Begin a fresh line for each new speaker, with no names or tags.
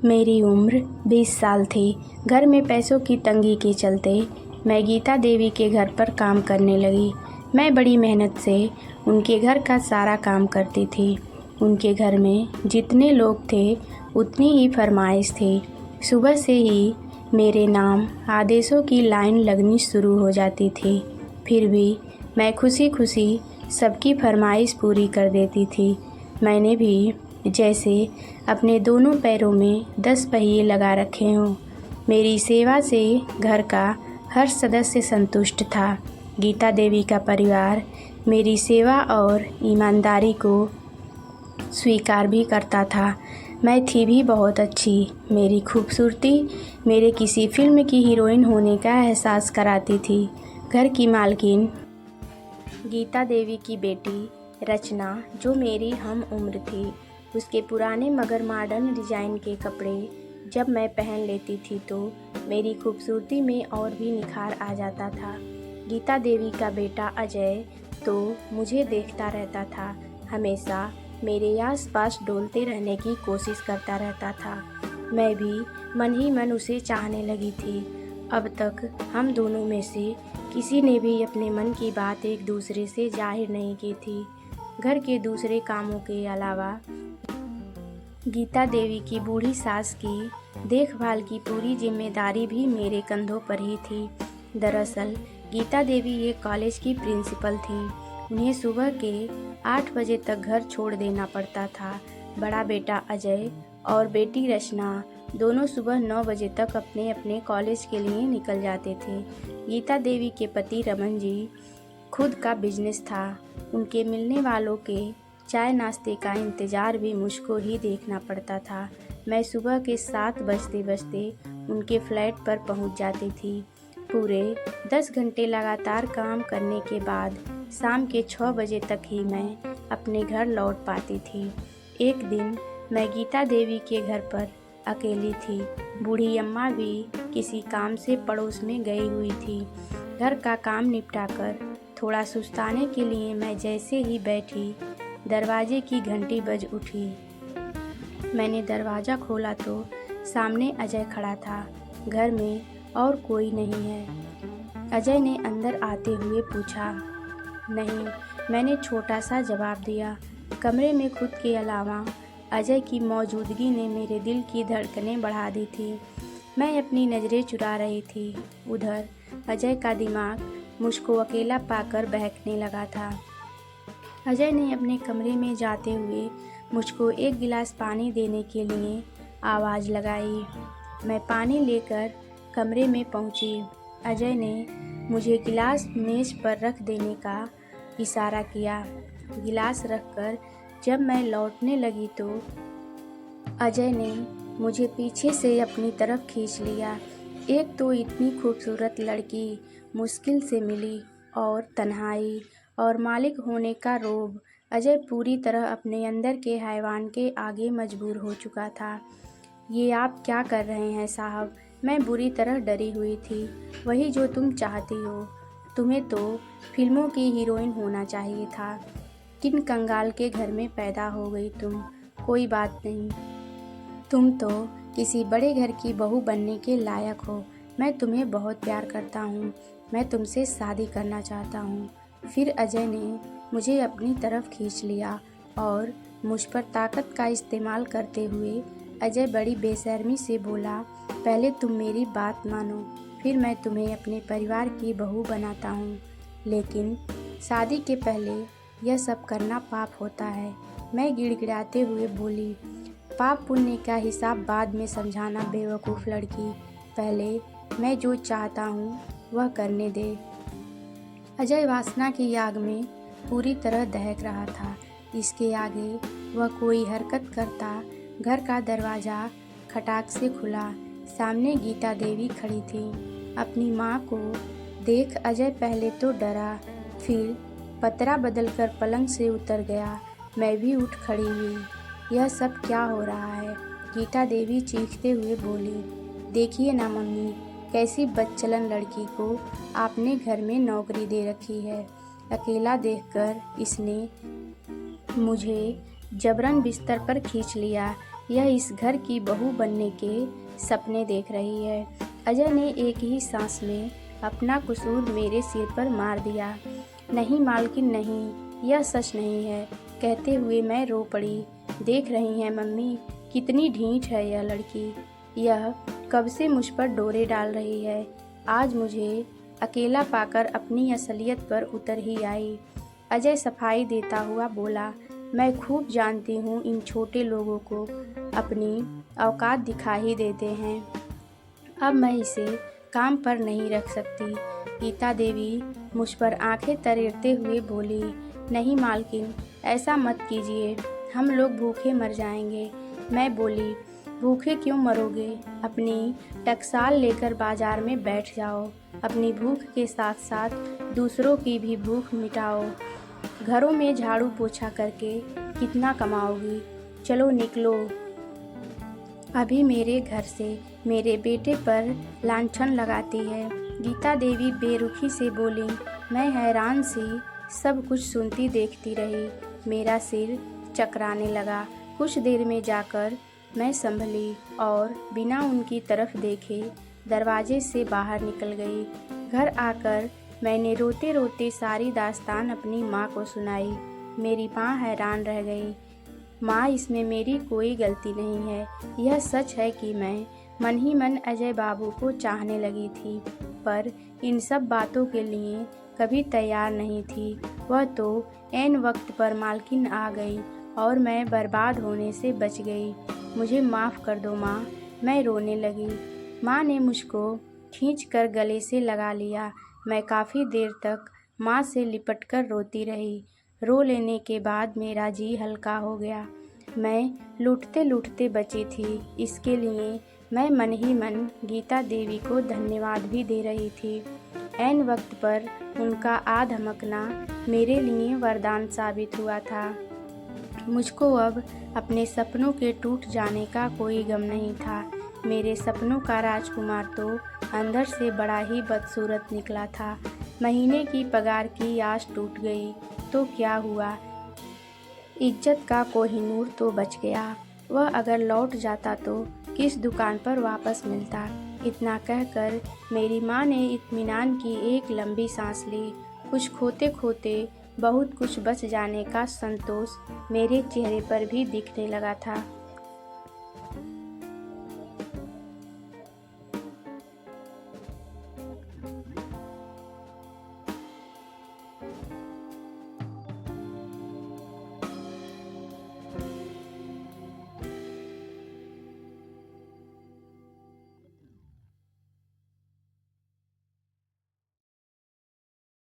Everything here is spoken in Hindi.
मेरी उम्र 20 साल थी। घर में पैसों की तंगी के चलते मैं गीता देवी के घर पर काम करने लगी। मैं बड़ी मेहनत से उनके घर का सारा काम करती थी। उनके घर में जितने लोग थे उतनी ही फरमाइश थी। सुबह से ही मेरे नाम आदेशों की लाइन लगनी शुरू हो जाती थी। फिर भी मैं खुशी खुशी सबकी फरमाइश पूरी कर देती थी। मैंने भी जैसे अपने दोनों पैरों में 10 पहिए लगा रखे हों। मेरी सेवा से घर का हर सदस्य संतुष्ट था। गीता देवी का परिवार मेरी सेवा और ईमानदारी को स्वीकार भी करता था। मैं थी भी बहुत अच्छी। मेरी खूबसूरती मेरे किसी फिल्म की हीरोइन होने का एहसास कराती थी। घर की मालकिन गीता देवी की बेटी रचना, जो मेरी हम उम्र थी, उसके पुराने मगर मॉडर्न डिज़ाइन के कपड़े जब मैं पहन लेती थी तो मेरी खूबसूरती में और भी निखार आ जाता था। गीता देवी का बेटा अजय तो मुझे देखता रहता था, हमेशा मेरे आसपास डोलते रहने की कोशिश करता रहता था। मैं भी मन ही मन उसे चाहने लगी थी। अब तक हम दोनों में से किसी ने भी अपने मन की बात एक दूसरे से जाहिर नहीं की थी। घर के दूसरे कामों के अलावा गीता देवी की बूढ़ी सास की देखभाल की पूरी जिम्मेदारी भी मेरे कंधों पर ही थी। दरअसल गीता देवी एक कॉलेज की प्रिंसिपल थी। उन्हें सुबह के 8 बजे तक घर छोड़ देना पड़ता था। बड़ा बेटा अजय और बेटी रचना दोनों सुबह 9 बजे तक अपने अपने कॉलेज के लिए निकल जाते थे। गीता देवी के पति रमन जी खुद का बिजनेस था। उनके मिलने वालों के चाय नाश्ते का इंतज़ार भी मुझको ही देखना पड़ता था। मैं सुबह के 7 बजते बजते उनके फ्लैट पर पहुंच जाती थी। पूरे 10 घंटे लगातार काम करने के बाद शाम के 6 बजे तक ही मैं अपने घर लौट पाती थी। एक दिन मैं गीता देवी के घर पर अकेली थी। बूढ़ी अम्मा भी किसी काम से पड़ोस में गई हुई थी। घर का काम निपटाकर थोड़ा सुस्ताने के लिए मैं जैसे ही बैठी, दरवाजे की घंटी बज उठी। मैंने दरवाज़ा खोला तो सामने अजय खड़ा था। घर में और कोई नहीं है। अजय ने अंदर आते हुए पूछा। नहीं, मैंने छोटा सा जवाब दिया। कमरे में खुद के अलावा अजय की मौजूदगी ने मेरे दिल की धड़कनें बढ़ा दी थी। मैं अपनी नज़रें चुरा रही थी। उधर अजय का दिमाग मुझको अकेला पाकर बहकने लगा था। अजय ने अपने कमरे में जाते हुए मुझको एक गिलास पानी देने के लिए आवाज़ लगाई। मैं पानी लेकर कमरे में पहुंची। अजय ने मुझे गिलास मेज़ पर रख देने का इशारा किया। गिलास रखकर जब मैं लौटने लगी तो अजय ने मुझे पीछे से अपनी तरफ खींच लिया। एक तो इतनी खूबसूरत लड़की मुश्किल से मिली और तन्हाई और मालिक होने का रोब। अजय पूरी तरह अपने अंदर के हैवान के आगे मजबूर हो चुका था। ये आप क्या कर रहे हैं साहब? मैं बुरी तरह डरी हुई थी। वही जो तुम चाहती हो। तुम्हें तो फिल्मों की हीरोइन होना चाहिए था। किन कंगाल के घर में पैदा हो गई तुम? कोई बात नहीं, तुम तो किसी बड़े घर की बहू बनने के लायक हो। मैं तुम्हें बहुत प्यार करता हूँ। मैं तुमसे शादी करना चाहता हूँ। फिर अजय ने मुझे अपनी तरफ खींच लिया और मुझ पर ताकत का इस्तेमाल करते हुए अजय बड़ी बेशर्मी से बोला, पहले तुम मेरी बात मानो, फिर मैं तुम्हें अपने परिवार की बहू बनाता हूँ। लेकिन शादी के पहले यह सब करना पाप होता है। मैं गिड़गिड़ाते हुए बोली, पाप पुण्य का हिसाब बाद में समझाना बेवकूफ़ लड़की। पहले मैं जो चाहता हूँ वह करने दे। अजय वासना की आग में पूरी तरह दहक रहा था। इसके आगे वह कोई हरकत करता। घर का दरवाज़ा खटाक से खुला। सामने गीता देवी खड़ी थी। अपनी माँ को देख अजय पहले तो डरा, फिर पतरा बदलकर पलंग से उतर गया। मैं भी उठ खड़ी हुई। यह सब क्या हो रहा है? गीता देवी चीखते हुए बोली, देखिए ना मम्मी, कैसी बदचलन लड़की को आपने घर में नौकरी दे रखी है। अकेला देखकर इसने मुझे जबरन बिस्तर पर खींच लिया। यह इस घर की बहू बनने के सपने देख रही है। अजय ने एक ही सांस में अपना कसूर मेरे सिर पर मार दिया। नहीं मालकिन नहीं, यह सच नहीं है, कहते हुए मैं रो पड़ी। देख रही हैं मम्मी, कितनी ढीठ है यह लड़की। यह कब से मुझ पर डोरे डाल रही है। आज मुझे अकेला पाकर अपनी असलियत पर उतर ही आई। अजय सफाई देता हुआ बोला, मैं खूब जानती हूँ इन छोटे लोगों को अपनी औकात दिखा ही देते हैं। अब मैं इसे काम पर नहीं रख सकती। गीता देवी मुझ पर आंखें तरेरते हुए बोली, नहीं मालकिन, ऐसा मत कीजिए, हम लोग भूखे मर जाएंगे। मैं बोली, भूखे क्यों मरोगे? अपनी टकसाल लेकर बाजार में बैठ जाओ। अपनी भूख के साथ साथ दूसरों की भी भूख मिटाओ। घरों में झाड़ू पोछा करके कितना कमाओगी? चलो निकलो, अभी मेरे घर से मेरे बेटे पर लांछन लगाती है। गीता देवी बेरुखी से बोली। मैं हैरान सी सब कुछ सुनती देखती रही। मेरा सिर चकराने लगा। कुछ देर में जाकर मैं संभली और बिना उनकी तरफ देखे दरवाजे से बाहर निकल गई। घर आकर मैंने रोते रोते सारी दास्तान अपनी माँ को सुनाई। मेरी माँ हैरान रह गई। माँ, इसमें मेरी कोई गलती नहीं है। यह सच है कि मैं मन ही मन अजय बाबू को चाहने लगी थी, पर इन सब बातों के लिए कभी तैयार नहीं थी। वह तो ऐन वक्त पर मालकिन आ गई और मैं बर्बाद होने से बच गई। मुझे माफ़ कर दो माँ। मैं रोने लगी। माँ ने मुझको खींचकर गले से लगा लिया। मैं काफ़ी देर तक माँ से लिपटकर रोती रही। रो लेने के बाद मेरा जी हल्का हो गया। मैं लूटते लूटते बची थी। इसके लिए मैं मन ही मन गीता देवी को धन्यवाद भी दे रही थी। ऐन वक्त पर उनका आ धमकना मेरे लिए वरदान साबित हुआ था। मुझको अब अपने सपनों के टूट जाने का कोई गम नहीं था। मेरे सपनों का राजकुमार तो अंदर से बड़ा ही बदसूरत निकला था। महीने की पगार की आस टूट गई तो क्या हुआ, इज्जत का कोहिनूर तो बच गया। वह अगर लौट जाता तो किस दुकान पर वापस मिलता। इतना कहकर मेरी माँ ने इत्मीनान की एक लंबी सांस ली। कुछ खोते खोते बहुत कुछ बच जाने का संतोष मेरे चेहरे पर भी दिखने लगा था।